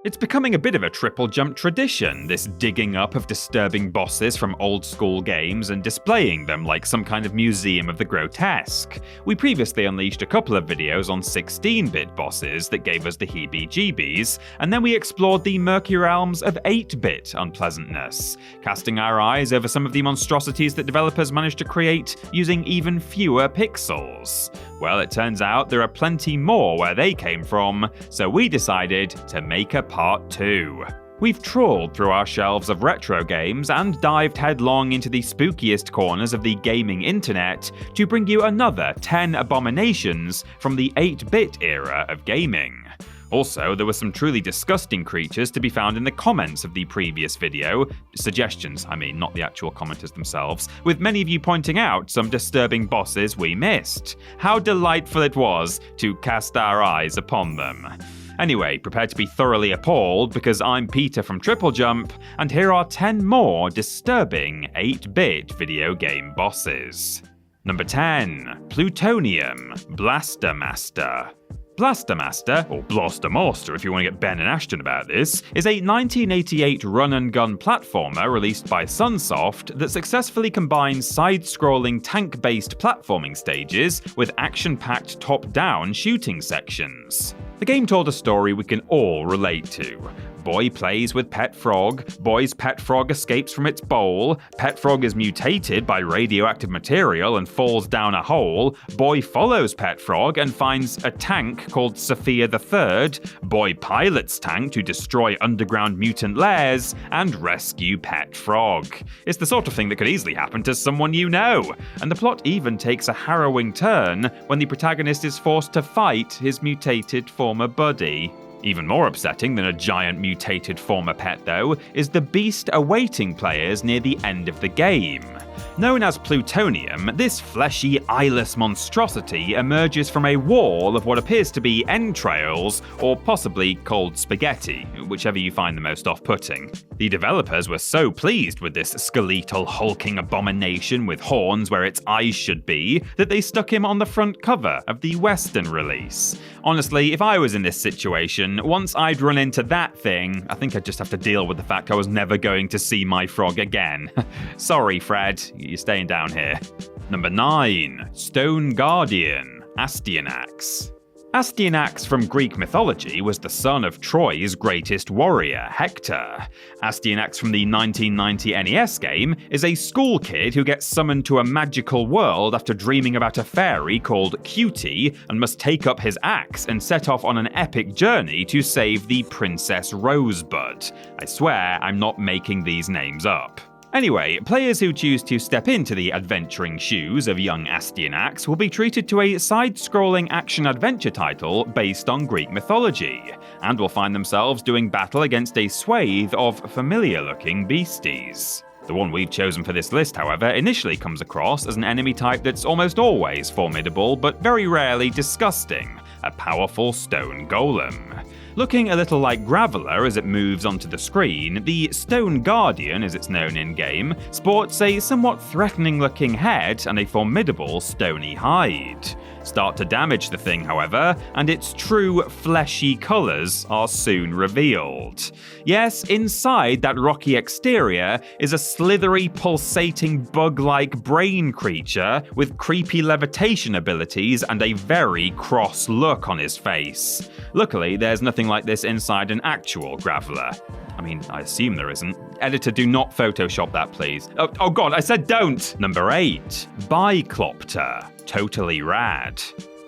It's becoming a bit of a TripleJump tradition, this digging up of disturbing bosses from old-school games and displaying them like some kind of museum of the grotesque. We previously unleashed a couple of videos on 16-bit bosses that gave us the heebie-jeebies, and then we explored the murky realms of 8-bit unpleasantness, casting our eyes over some of the monstrosities that developers managed to create using even fewer pixels. Well, it turns out there are plenty more where they came from, so we decided to make a part 2. We've trawled through our shelves of retro games and dived headlong into the spookiest corners of the gaming internet to bring you another 10 abominations from the 8-bit era of gaming. Also, there were some truly disgusting creatures to be found in the comments of the previous video, suggestions, I mean, not the actual commenters themselves, with many of you pointing out some disturbing bosses we missed. How delightful it was to cast our eyes upon them. Anyway, prepare to be thoroughly appalled because I'm Peter from TripleJump, and here are 10 more disturbing 8-bit video game bosses. Number 10. Plutonium Blaster Master. Blaster Master, or Blaster Master if you want to get Ben and Ashton about this, is a 1988 run-and-gun platformer released by Sunsoft that successfully combines side-scrolling tank-based platforming stages with action-packed top-down shooting sections. The game told a story we can all relate to. Boy plays with Pet Frog, boy's pet frog escapes from its bowl, Pet Frog is mutated by radioactive material and falls down a hole, boy follows Pet Frog and finds a tank called Sophia III, boy pilots tank to destroy underground mutant lairs, and rescue Pet Frog. It's the sort of thing that could easily happen to someone you know, and the plot even takes a harrowing turn when the protagonist is forced to fight his mutated former buddy. Even more upsetting than a giant mutated former pet, though, is the beast awaiting players near the end of the game. Known as Plutonium, this fleshy, eyeless monstrosity emerges from a wall of what appears to be entrails, or possibly cold spaghetti, whichever you find the most off-putting. The developers were so pleased with this skeletal, hulking abomination with horns where its eyes should be, that they stuck him on the front cover of the Western release. Honestly, if I was in this situation, once I'd run into that thing, I think I'd just have to deal with the fact I was never going to see my frog again. Sorry, Fred, you're staying down here. Number 9. Stone Guardian Astyanax. Astyanax from Greek mythology was the son of Troy's greatest warrior, Hector. Astyanax from the 1990 NES game is a school kid who gets summoned to a magical world after dreaming about a fairy called Cutie and must take up his axe and set off on an epic journey to save the Princess Rosebud. I swear I'm not making these names up. Anyway, players who choose to step into the adventuring shoes of young Astyanax will be treated to a side-scrolling action-adventure title based on Greek mythology, and will find themselves doing battle against a swathe of familiar-looking beasties. The one we've chosen for this list, however, initially comes across as an enemy type that's almost always formidable but very rarely disgusting, a powerful stone golem. Looking a little like Graveler as it moves onto the screen, the Stone Guardian, as it's known in-game, sports a somewhat threatening-looking head and a formidable stony hide. Start to damage the thing, however, and its true fleshy colours are soon revealed. Yes, inside that rocky exterior is a slithery, pulsating, bug-like brain creature with creepy levitation abilities and a very cross look on his face. Luckily, there's nothing like this inside an actual Graveler. I mean, I assume there isn't. Editor, do not Photoshop that, please. Oh god, I said don't! Number 8. Biclopter. Totally rad.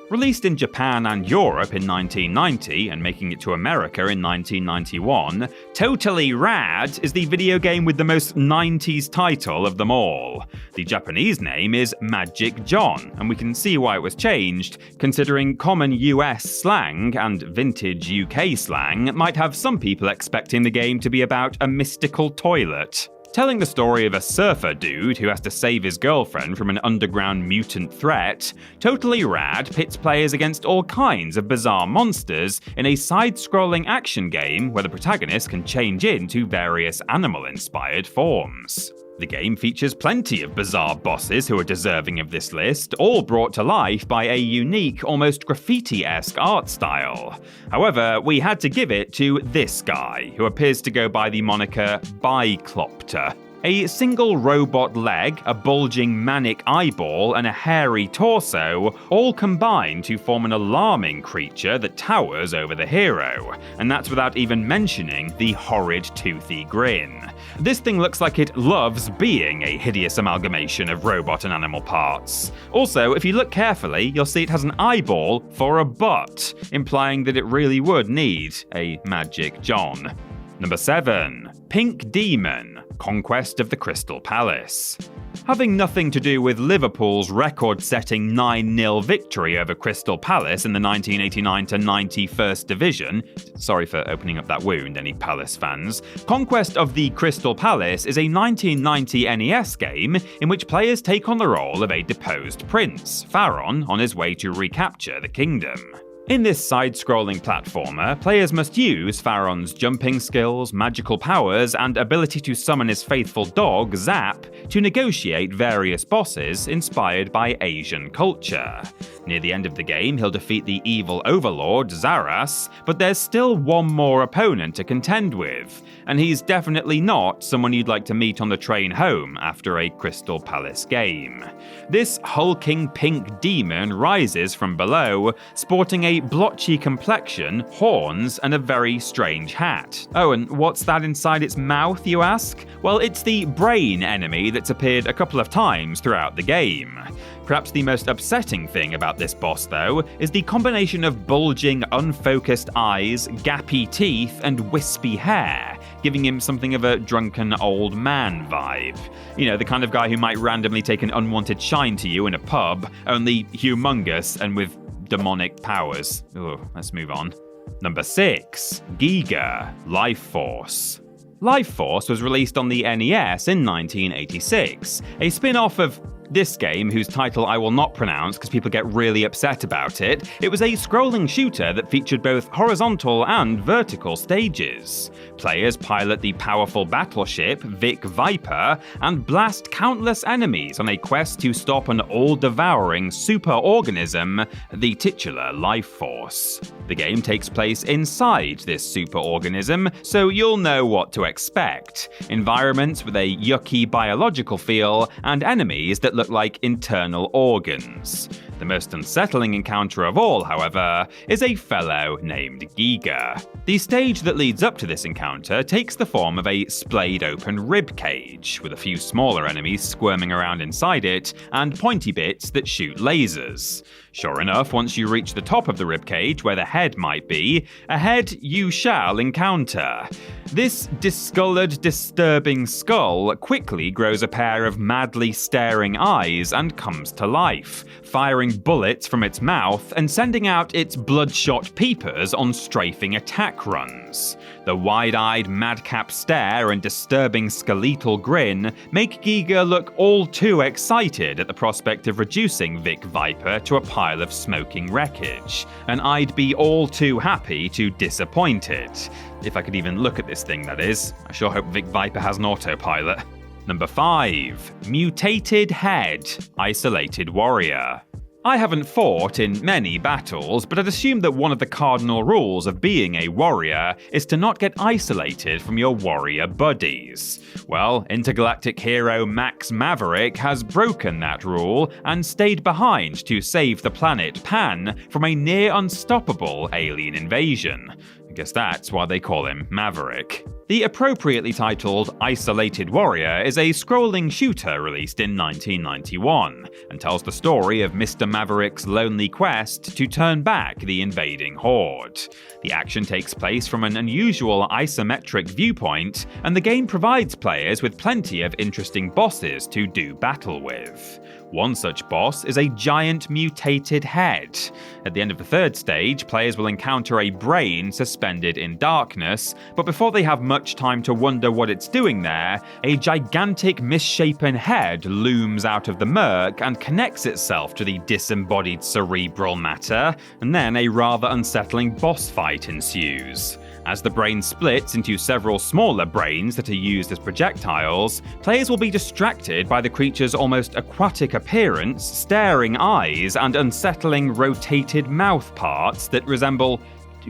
Released in Japan and Europe in 1990 and making it to America in 1991, Totally Rad is the video game with the most 90s title of them all. The Japanese name is Magic John, and we can see why it was changed, considering common US slang and vintage UK slang might have some people expecting the game to be about a mystical toilet. Telling the story of a surfer dude who has to save his girlfriend from an underground mutant threat, Totally Rad pits players against all kinds of bizarre monsters in a side-scrolling action game where the protagonist can change into various animal-inspired forms. The game features plenty of bizarre bosses who are deserving of this list, all brought to life by a unique, almost graffiti-esque art style. However, we had to give it to this guy, who appears to go by the moniker Bacalzo. A single robot leg, a bulging manic eyeball, and a hairy torso all combine to form an alarming creature that towers over the hero, and that's without even mentioning the horrid toothy grin. This thing looks like it loves being a hideous amalgamation of robot and animal parts. Also, if you look carefully, you'll see it has an eyeball for a butt, implying that it really would need a Magic John. Number 7. Pink Demon, Conquest of the Crystal Palace. Having nothing to do with Liverpool's record-setting 9-0 victory over Crystal Palace in the 1989-90 First Division, sorry for opening up that wound, any Palace fans, Conquest of the Crystal Palace is a 1990 NES game in which players take on the role of a deposed prince, Pharaon, on his way to recapture the kingdom. In this side-scrolling platformer, players must use Pharaon's jumping skills, magical powers, and ability to summon his faithful dog, Zap, to negotiate various bosses inspired by Asian culture. Near the end of the game, he'll defeat the evil overlord, Zaras, but there's still one more opponent to contend with, and he's definitely not someone you'd like to meet on the train home after a Crystal Palace game. This hulking pink demon rises from below, sporting a blotchy complexion, horns, and a very strange hat. Oh, and what's that inside its mouth, you ask? Well, it's the brain enemy that's appeared a couple of times throughout the game. Perhaps the most upsetting thing about this boss, though, is the combination of bulging, unfocused eyes, gappy teeth, and wispy hair, giving him something of a drunken old man vibe. You know, the kind of guy who might randomly take an unwanted shine to you in a pub, only humongous and with demonic powers. Ugh, let's move on. Number 6. Giga, Life Force. Life Force was released on the NES in 1986, a spin-off of this game, whose title I will not pronounce because people get really upset about it. It was a scrolling shooter that featured both horizontal and vertical stages. Players pilot the powerful battleship Vic Viper and blast countless enemies on a quest to stop an all-devouring superorganism, the titular Life Force. The game takes place inside this superorganism, so you'll know what to expect. Environments with a yucky biological feel, and enemies that look like internal organs. The most unsettling encounter of all, however, is a fellow named Giga. The stage that leads up to this encounter takes the form of a splayed-open rib cage, with a few smaller enemies squirming around inside it, and pointy bits that shoot lasers. Sure enough, once you reach the top of the ribcage, where the head might be, a head you shall encounter. This discolored, disturbing skull quickly grows a pair of madly staring eyes and comes to life, firing bullets from its mouth and sending out its bloodshot peepers on strafing attack runs. The wide-eyed madcap stare and disturbing skeletal grin make Giga look all too excited at the prospect of reducing Vic Viper to a pile of smoking wreckage, and I'd be all too happy to disappoint it. If I could even look at this thing, that is. I sure hope Vic Viper has an autopilot. Number 5. Mutated Head, Isolated Warrior. I haven't fought in many battles, but I'd assume that one of the cardinal rules of being a warrior is to not get isolated from your warrior buddies. Well, intergalactic hero Max Maverick has broken that rule and stayed behind to save the planet Pan from a near unstoppable alien invasion. I guess that's why they call him Maverick. The appropriately titled Isolated Warrior is a scrolling shooter released in 1991, and tells the story of Mr. Maverick's lonely quest to turn back the invading horde. The action takes place from an unusual isometric viewpoint, and the game provides players with plenty of interesting bosses to do battle with. One such boss is a giant mutated head. At the end of the third stage, players will encounter a brain suspended in darkness, but before they have much time to wonder what it's doing there, a gigantic misshapen head looms out of the murk and connects itself to the disembodied cerebral matter, and then a rather unsettling boss fight ensues. As the brain splits into several smaller brains that are used as projectiles, players will be distracted by the creature's almost aquatic appearance, staring eyes, and unsettling rotated mouth parts that resemble...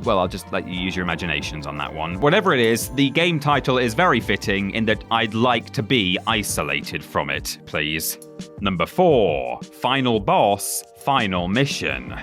Well, I'll just let you use your imaginations on that one. Whatever it is, the game title is very fitting in that I'd like to be isolated from it, please. Number 4. Final Boss, Final Mission.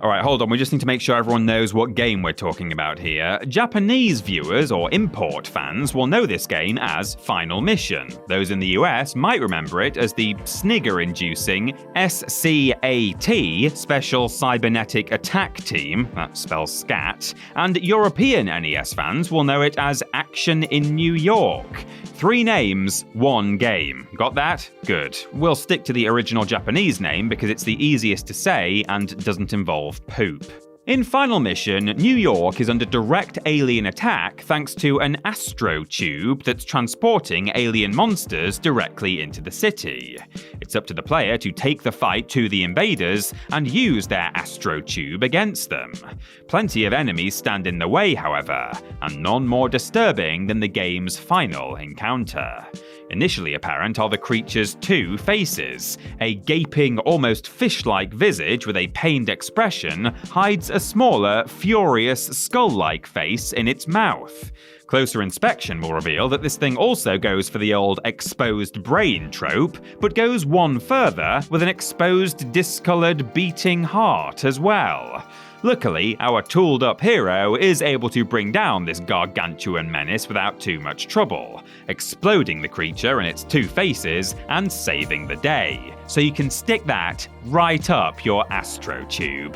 Alright, hold on, we just need to make sure everyone knows what game we're talking about here. Japanese viewers or import fans will know this game as Final Mission. Those in the US might remember it as the snigger-inducing SCAT, Special Cybernetic Attack Team, that spells SCAT, and European NES fans will know it as Action in New York. 3 names, 1 game. Got that? Good. We'll stick to the original Japanese name because it's the easiest to say and doesn't involve poop. In Final Mission, New York is under direct alien attack thanks to an astro tube that's transporting alien monsters directly into the city. It's up to the player to take the fight to the invaders and use their astro tube against them. Plenty of enemies stand in the way, however, and none more disturbing than the game's final encounter. Initially apparent are the creature's 2 faces. A gaping, almost fish-like visage with a pained expression hides a smaller, furious, skull-like face in its mouth. Closer inspection will reveal that this thing also goes for the old exposed brain trope, but goes one further with an exposed, discoloured, beating heart as well. Luckily, our tooled-up hero is able to bring down this gargantuan menace without too much trouble, exploding the creature and its 2 faces and saving the day. So you can stick that right up your astro tube.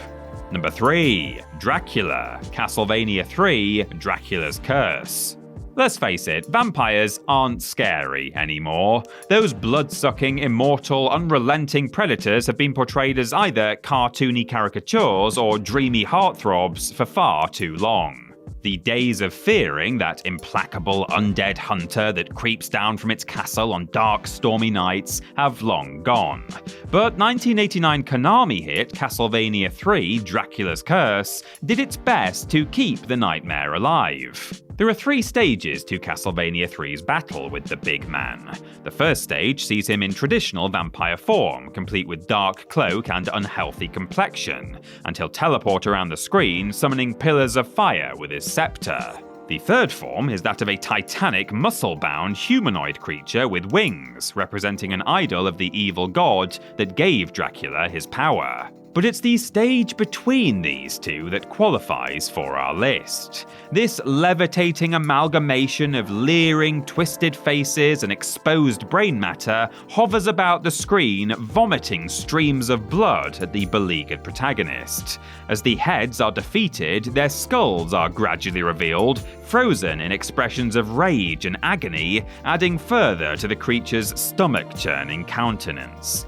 Number 3. Dracula, Castlevania 3, Dracula's Curse. Let's face it, vampires aren't scary anymore. Those blood-sucking, immortal, unrelenting predators have been portrayed as either cartoony caricatures or dreamy heartthrobs for far too long. The days of fearing that implacable undead hunter that creeps down from its castle on dark, stormy nights have long gone. But 1989 Konami hit Castlevania 3 Dracula's Curse did its best to keep the nightmare alive. There are 3 stages to Castlevania 3's battle with the big man. The first stage sees him in traditional vampire form, complete with dark cloak and unhealthy complexion, and he'll teleport around the screen, summoning pillars of fire with his scepter. The third form is that of a titanic, muscle-bound humanoid creature with wings, representing an idol of the evil god that gave Dracula his power. But it's the stage between these 2 that qualifies for our list. This levitating amalgamation of leering, twisted faces and exposed brain matter hovers about the screen, vomiting streams of blood at the beleaguered protagonist. As the heads are defeated, their skulls are gradually revealed, frozen in expressions of rage and agony, adding further to the creature's stomach-churning countenance.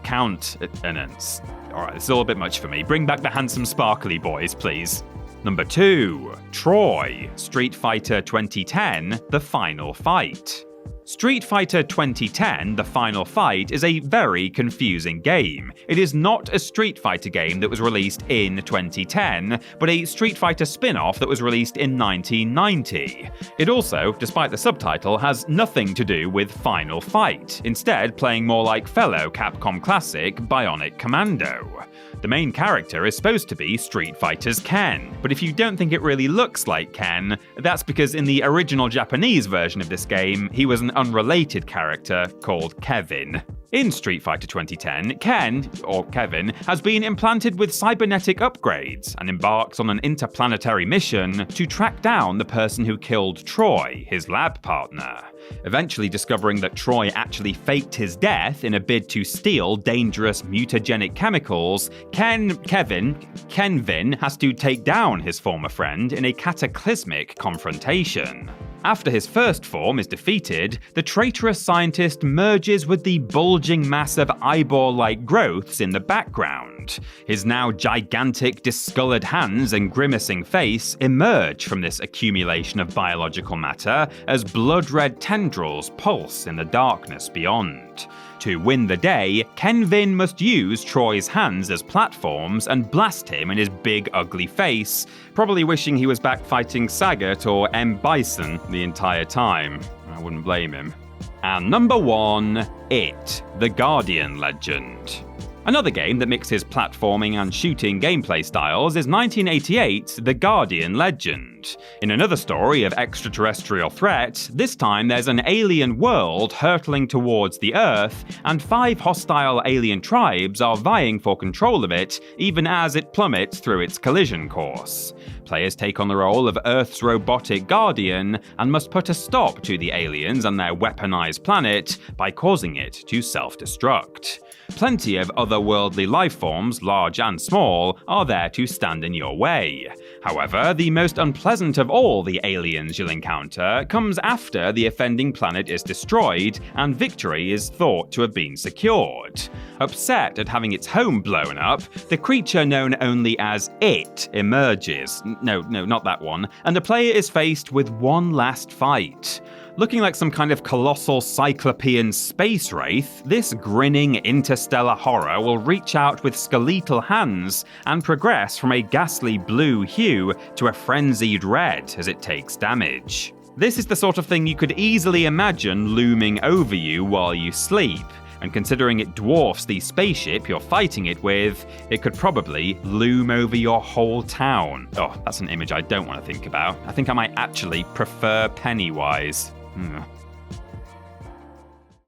Countenance. Alright, this is all a bit much for me. Bring back the handsome sparkly boys, please. Number 2. Troy, Street Fighter 2010, The Final Fight. Street Fighter 2010 The Final Fight is a very confusing game. It is not a Street Fighter game that was released in 2010, but a Street Fighter spin-off that was released in 1990. It also, despite the subtitle, has nothing to do with Final Fight, instead playing more like fellow Capcom classic Bionic Commando. The main character is supposed to be Street Fighter's Ken, but if you don't think it really looks like Ken, that's because in the original Japanese version of this game, he was an unrelated character called Kevin. In Street Fighter 2010, Ken, or Kevin, has been implanted with cybernetic upgrades and embarks on an interplanetary mission to track down the person who killed Troy, his lab partner. Eventually discovering that Troy actually faked his death in a bid to steal dangerous mutagenic chemicals, Kenvin has to take down his former friend in a cataclysmic confrontation. After his first form is defeated, the traitorous scientist merges with the bulging mass of eyeball-like growths in the background. ground. His now gigantic, discolored hands and grimacing face emerge from this accumulation of biological matter as blood-red tendrils pulse in the darkness beyond. To win the day, Kenvin must use Troy's hands as platforms and blast him in his big, ugly face, probably wishing he was back fighting Sagat or M. Bison the entire time. I wouldn't blame him. And number 1, It, the Guardian Legend. Another game that mixes platforming and shooting gameplay styles is 1988's The Guardian Legend. In another story of extraterrestrial threat, this time there's an alien world hurtling towards the Earth, and 5 hostile alien tribes are vying for control of it, even as it plummets through its collision course. Players take on the role of Earth's robotic guardian and must put a stop to the aliens and their weaponized planet by causing it to self-destruct. Plenty of otherworldly lifeforms, large and small, are there to stand in your way. However, the most unpleasant of all the aliens you'll encounter comes after the offending planet is destroyed and victory is thought to have been secured. Upset at having its home blown up, the creature known only as It emerges. No, not that one, and the player is faced with one last fight. Looking like some kind of colossal cyclopean space wraith, this grinning interstellar horror will reach out with skeletal hands and progress from a ghastly blue hue to a frenzied red as it takes damage. This is the sort of thing you could easily imagine looming over you while you sleep, and considering it dwarfs the spaceship you're fighting it with, it could probably loom over your whole town. Oh, that's an image I don't want to think about. I think I might actually prefer Pennywise.